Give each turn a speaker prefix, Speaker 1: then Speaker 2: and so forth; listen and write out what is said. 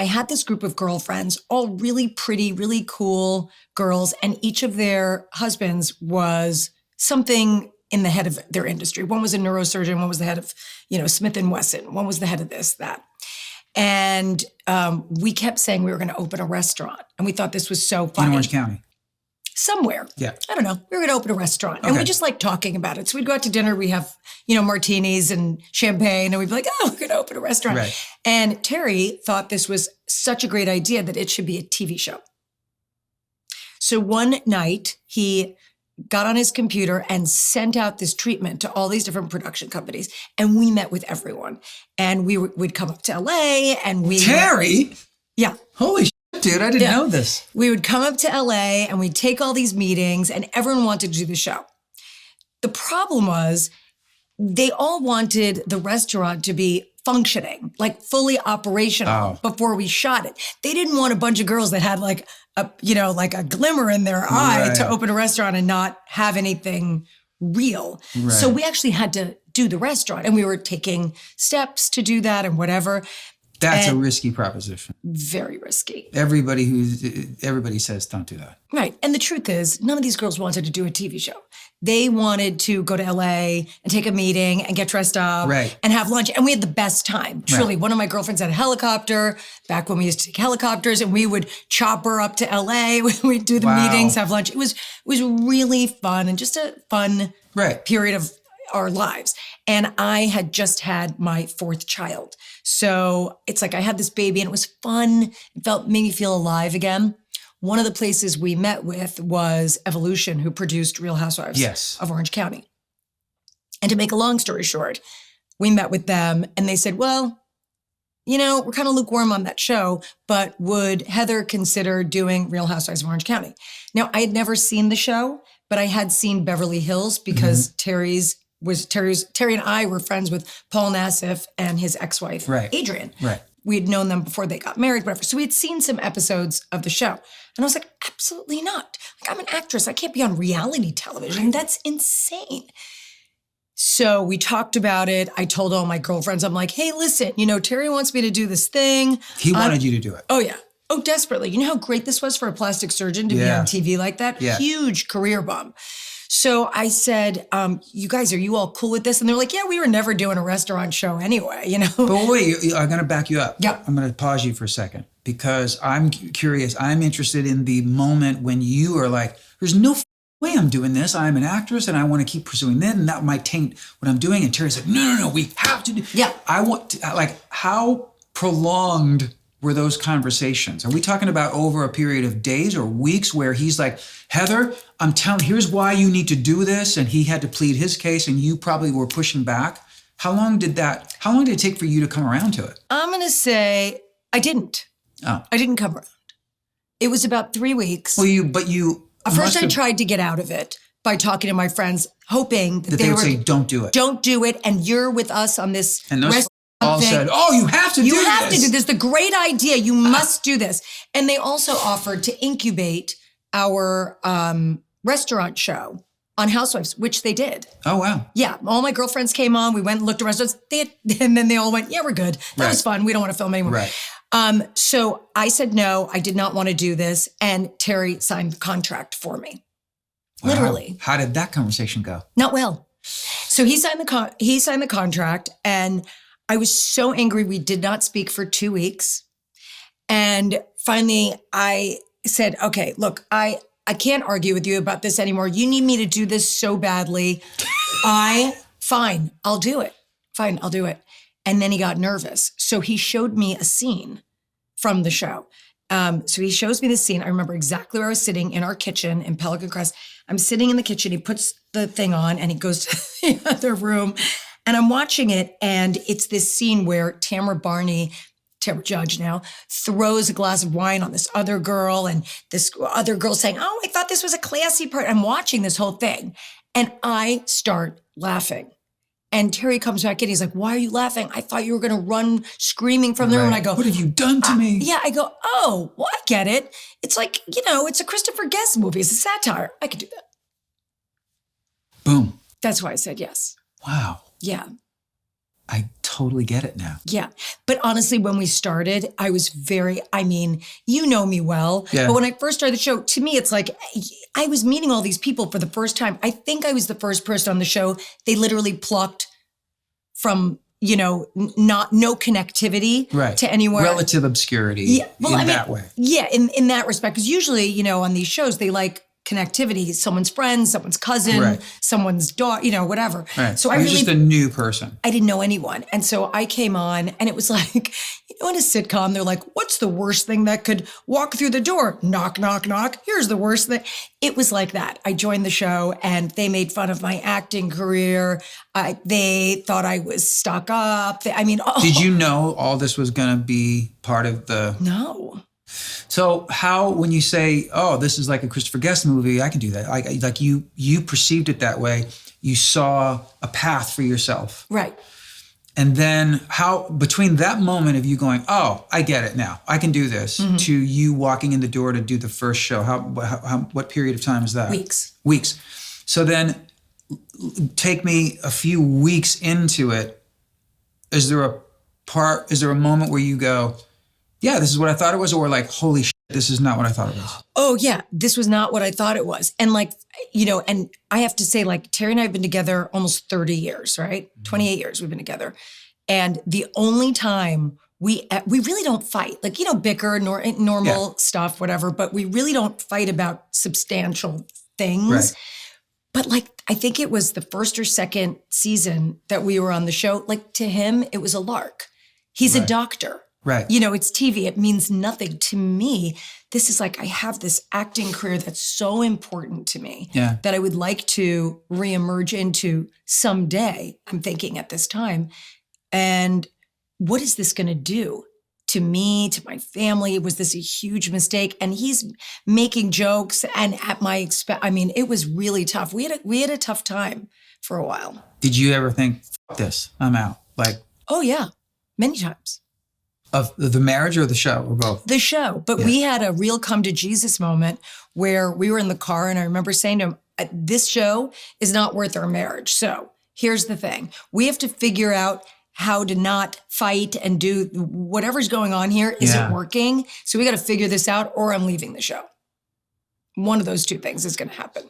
Speaker 1: I had this group of girlfriends, all really pretty, really cool girls, and each of their husbands was something in the head of their industry. One was a neurosurgeon, one was the head of, Smith & Wesson, one was the head of this, that. And we kept saying we were going to open a restaurant, and we thought this was so funny.
Speaker 2: In Orange County?
Speaker 1: Somewhere.
Speaker 2: Yeah.
Speaker 1: I don't know. We were going to open a restaurant. And we just like talking about it. So we'd go out to dinner. We have, martinis and champagne. And we'd be like, oh, we're going to open a restaurant.
Speaker 2: Right.
Speaker 1: And Terry thought this was such a great idea that it should be a TV show. So one night he got on his computer and sent out this treatment to all these different production companies. And we met with everyone. And we'd come up to LA and we...
Speaker 2: Terry?
Speaker 1: Yeah.
Speaker 2: Holy shit, dude. I didn't know this.
Speaker 1: We would come up to LA and we'd take all these meetings and everyone wanted to do the show. The problem was they all wanted the restaurant to be functioning, like fully operational before we shot it. They didn't want a bunch of girls that had like a glimmer in their eye to open a restaurant and not have anything real. Right. So we actually had to do the restaurant and we were taking steps to do that and whatever.
Speaker 2: That's a risky proposition.
Speaker 1: Very risky.
Speaker 2: Everybody says don't do that.
Speaker 1: Right. And the truth is, none of these girls wanted to do a TV show. They wanted to go to LA and take a meeting and get dressed up and have lunch. And we had the best time. Truly, one of my girlfriends had a helicopter back when we used to take helicopters, and we would chop her up to LA when we'd do the meetings, have lunch. It was really fun and just a fun period of our lives. And I had just had my fourth child. So it's like I had this baby and it was fun. It made me feel alive again. One of the places we met with was Evolution, who produced Real Housewives of Orange County. And to make a long story short, we met with them and they said, well, we're kind of lukewarm on that show, but would Heather consider doing Real Housewives of Orange County? Now, I had never seen the show, but I had seen Beverly Hills because Terry and I were friends with Paul Nassif and his ex-wife, Adrian. Right. We had known them before they got married, whatever. So we had seen some episodes of the show. And I was like, absolutely not. Like, I'm an actress. I can't be on reality television. That's insane. So we talked about it. I told all my girlfriends, I'm like, hey, listen, Terry wants me to do this thing.
Speaker 2: He wanted you to do it.
Speaker 1: Oh, yeah. Oh, desperately. You know how great this was for a plastic surgeon to be on TV like that? Yeah. Huge career bump. So I said, you guys, are you all cool with this? And they're like, yeah, we were never doing a restaurant show anyway,
Speaker 2: But wait, I'm going to back you up.
Speaker 1: Yep.
Speaker 2: I'm going to pause you for a second because I'm curious. I'm interested in the moment when you are like, there's no way I'm doing this. I'm an actress and I want to keep pursuing that and that might taint what I'm doing. And Terry's like, no, we have to do. Yeah. I want to, how prolonged were those conversations? Are we talking about over a period of days or weeks where he's like, Heather, here's why you need to do this. And he had to plead his case and you probably were pushing back. How long did it take for you to come around to it? I'm going to say I didn't. Oh. I didn't come around. It was about 3 weeks. Well, At first I tried to get out of it by talking to my friends, hoping that they would say, don't do it. Don't do it. And you're with us on this. And those all said, oh, you have to do this. You have to do this. The great idea. You must do this. And they also offered to incubate our restaurant show on Housewives, which they did. Oh, wow. Yeah. All my girlfriends came on. We went and looked at restaurants. And then they all went, yeah, we're good. That was fun. We don't want to film anymore. Right. So I said no. I did not want to do this. And Terry signed the contract for me. Wow. Literally. How did that conversation go? Not well. So he signed the contract, and I was so angry. We did not speak for 2 weeks. And finally, I said, okay, look, I can't argue with you about this anymore. You need me to do this so badly. Fine, I'll do it. Fine, I'll do it. And then he got nervous. So he showed me a scene from the show. So he shows me the scene. I remember exactly where I was sitting in our kitchen in Pelican Crest. I'm sitting in the kitchen. He puts the thing on and he goes to the other room. And I'm watching it, and it's this scene where Tamara Judge now, throws a glass of wine on this other girl, and this other girl saying, oh, I thought this was a classy part. I'm watching this whole thing, and I start laughing. And Terry comes back in. He's like, why are you laughing? I thought you were going to run screaming from the room. And I go, what have you done to me? Yeah, I go, oh, well, I get it. It's like, it's a Christopher Guest movie. It's a satire. I could do that. Boom. That's why I said yes. Wow. Yeah. I totally get it now.
Speaker 1: Yeah. But honestly, when we started, I was you know me well.
Speaker 2: Yeah.
Speaker 1: But when I first started the show, to me, it's like I was meeting all these people for the first time. I think I was the first person on the show they literally plucked from, no connectivity to anywhere.
Speaker 2: Relative obscurity that way.
Speaker 1: Yeah, in that respect. Because usually, on these shows, they like connectivity, someone's friend, someone's cousin, someone's daughter, whatever.
Speaker 2: Right.
Speaker 1: So
Speaker 2: I was just a new person.
Speaker 1: I didn't know anyone. And so I came on and it was like, in a sitcom, they're like, what's the worst thing that could walk through the door? Knock, knock, knock. Here's the worst thing. It was like that. I joined the show and they made fun of my acting career. They thought I was stuck up.
Speaker 2: Did you know all this was going to be part of the...
Speaker 1: No.
Speaker 2: So how, when you say, oh, this is like a Christopher Guest movie, I can do that. Like you perceived it that way. You saw a path for yourself.
Speaker 1: Right.
Speaker 2: And then how, between that moment of you going, oh, I get it now, I can do this, to you walking in the door to do the first show, what period of time is that? Weeks. So then take me a few weeks into it. Is there a moment where you go, yeah, this is what I thought it was, or like, holy shit, this is not what I thought it was?
Speaker 1: Oh yeah, this was not what I thought it was. And and I have to say, Terry and I have been together almost 30 years, right? 28 years we've been together. And the only time we really don't fight, bicker, normal stuff, whatever, but we really don't fight about substantial things.
Speaker 2: Right.
Speaker 1: But I think it was the first or second season that we were on the show, to him, it was a lark. He's a doctor.
Speaker 2: Right.
Speaker 1: It's TV. It means nothing to me. This is I have this acting career that's so important to me that I would like to reemerge into someday, I'm thinking at this time. And what is this going to do to me, to my family? Was this a huge mistake? And he's making jokes and at my expense. It was really tough. We had a tough time for a while.
Speaker 2: Did you ever think, F this, I'm out?
Speaker 1: Oh yeah, many times.
Speaker 2: Of the marriage or the show or both?
Speaker 1: The show. But we had a real come to Jesus moment where we were in the car and I remember saying to him, this show is not worth our marriage. So here's the thing. We have to figure out how to not fight and do whatever's going on here isn't working. So we got to figure this out or I'm leaving the show. One of those two things is going to happen.